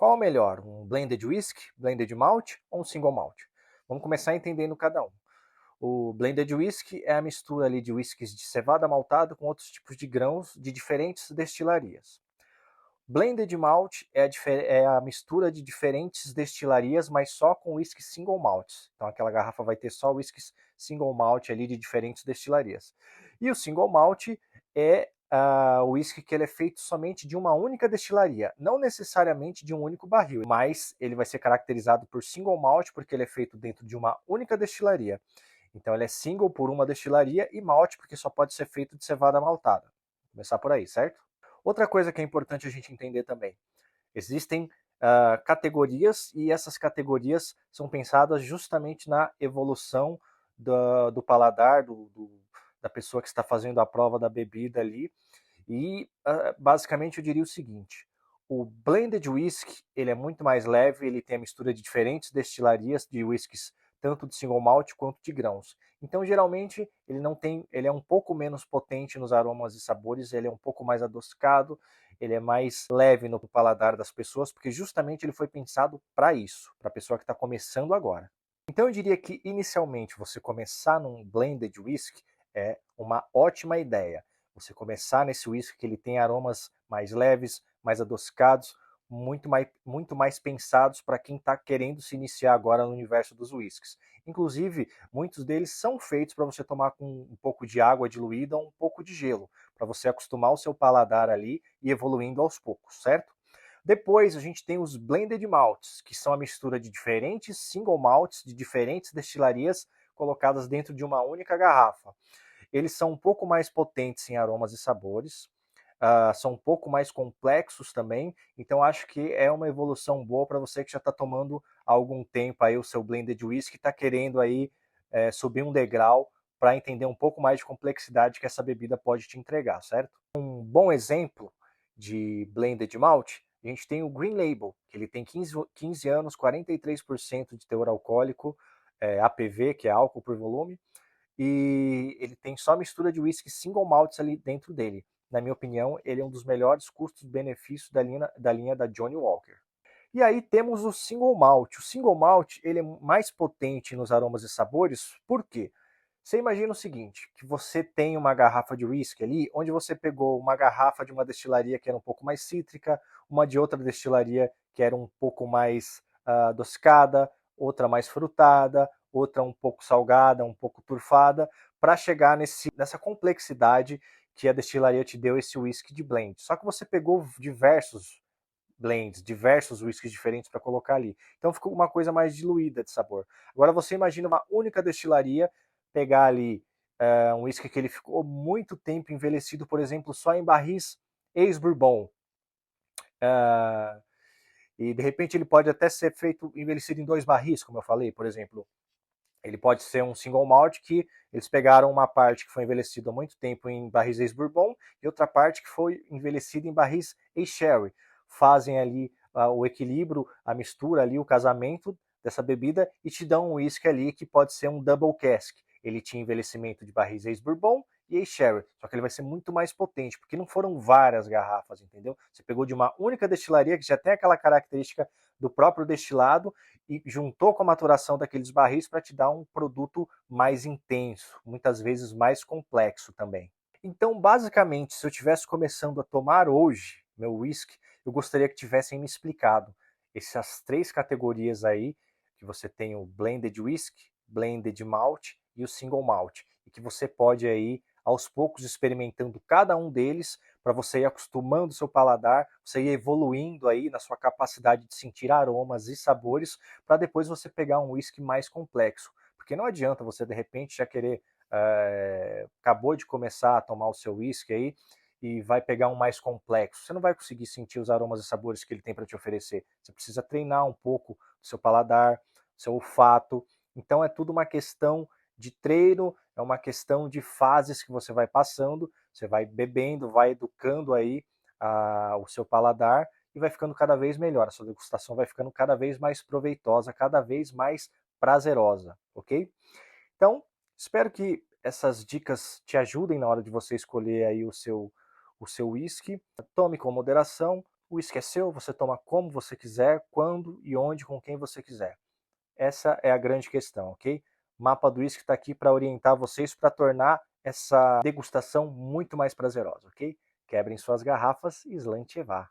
Qual é o melhor? Um blended whisky, blended malt ou um single malt? Vamos começar entendendo cada um. O blended whisky é a mistura ali de whiskies de cevada maltada com outros tipos de grãos de diferentes destilarias. Blended malt é a mistura de diferentes destilarias, mas só com whisky single malts. Então aquela garrafa vai ter só whiskies single malt ali de diferentes destilarias. E o single malt é o whisky que ele é feito somente de uma única destilaria, não necessariamente de um único barril, mas ele vai ser caracterizado por single malt porque ele é feito dentro de uma única destilaria. Então ele é single por uma destilaria e malt porque só pode ser feito de cevada maltada. Vou começar por aí, certo? Outra coisa que é importante a gente entender também, existem categorias e essas categorias são pensadas justamente na evolução do paladar da pessoa que está fazendo a prova da bebida ali. E basicamente eu diria o seguinte: o blended whisky ele é muito mais leve, ele tem a mistura de diferentes destilarias de whiskies, tanto de single malt quanto de grãos. Então, geralmente, ele é um pouco menos potente nos aromas e sabores, ele é um pouco mais adocicado, ele é mais leve no paladar das pessoas, porque justamente ele foi pensado para isso, para a pessoa que está começando agora. Então, eu diria que inicialmente você começar num blended whisky é uma ótima ideia. Você começar nesse whisky que ele tem aromas mais leves, mais adocicados, muito mais pensados para quem está querendo se iniciar agora no universo dos whiskies. Inclusive, muitos deles são feitos para você tomar com um pouco de água diluída ou um pouco de gelo, para você acostumar o seu paladar ali e evoluindo aos poucos, certo? Depois a gente tem os blended malts, que são a mistura de diferentes single malts de diferentes destilarias colocadas dentro de uma única garrafa. Eles são um pouco mais potentes em aromas e sabores, são um pouco mais complexos também, então acho que é uma evolução boa para você que já está tomando há algum tempo aí o seu blended whisky e está querendo aí subir um degrau para entender um pouco mais de complexidade que essa bebida pode te entregar, certo? Um bom exemplo de blended malt, a gente tem o Green Label, que ele tem 15 anos, 43% de teor alcoólico, APV, que é álcool por volume, e ele tem só mistura de whisky single malts ali dentro dele. Na minha opinião, ele é um dos melhores custos-benefícios da linha da Johnnie Walker. E aí temos o single malt. O single malt ele é mais potente nos aromas e sabores, por quê? Você imagina o seguinte, que você tem uma garrafa de whisky ali, onde você pegou uma garrafa de uma destilaria que era um pouco mais cítrica, uma de outra destilaria que era um pouco mais adocicada, outra mais frutada, outra um pouco salgada, um pouco turfada, para chegar nessa complexidade que a destilaria te deu esse whisky de blend. Só que você pegou diversos blends, diversos whiskies diferentes para colocar ali. Então ficou uma coisa mais diluída de sabor. Agora você imagina uma única destilaria pegar ali um whisky que ele ficou muito tempo envelhecido, por exemplo, só em barris ex-bourbon. E de repente ele pode até ser feito envelhecido em 2 barris, como eu falei, por exemplo. Ele pode ser um single malt que eles pegaram uma parte que foi envelhecida há muito tempo em barris ex-bourbon e outra parte que foi envelhecida em barris ex-sherry. Fazem ali o equilíbrio, a mistura ali, o casamento dessa bebida e te dão um whisky ali que pode ser um double cask. Ele tinha envelhecimento de barris ex-bourbon e ex-sherry, só que ele vai ser muito mais potente, porque não foram várias garrafas, entendeu? Você pegou de uma única destilaria que já tem aquela característica do próprio destilado e juntou com a maturação daqueles barris para te dar um produto mais intenso, muitas vezes mais complexo também. Então, basicamente, se eu estivesse começando a tomar hoje meu whisky, eu gostaria que tivessem me explicado essas 3 categorias aí, que você tem o blended whisky, blended malt e o single malt, e que você pode aí aos poucos experimentando cada um deles para você ir acostumando o seu paladar, você ir evoluindo aí na sua capacidade de sentir aromas e sabores, para depois você pegar um whisky mais complexo. Porque não adianta você de repente já querer acabou de começar a tomar o seu whisky aí e vai pegar um mais complexo. Você não vai conseguir sentir os aromas e sabores que ele tem para te oferecer. Você precisa treinar um pouco o seu paladar, o seu olfato. Então é tudo uma questão de treino, é uma questão de fases que você vai passando, você vai bebendo, vai educando aí o seu paladar e vai ficando cada vez melhor. A sua degustação vai ficando cada vez mais proveitosa, cada vez mais prazerosa, ok? Então, espero que essas dicas te ajudem na hora de você escolher aí o seu whisky. Tome com moderação, o uísque é seu, você toma como você quiser, quando e onde, com quem você quiser. Essa é a grande questão, ok? O mapa do uísque está aqui para orientar vocês, para tornar essa degustação muito mais prazerosa, ok? Quebrem suas garrafas e Slantievar.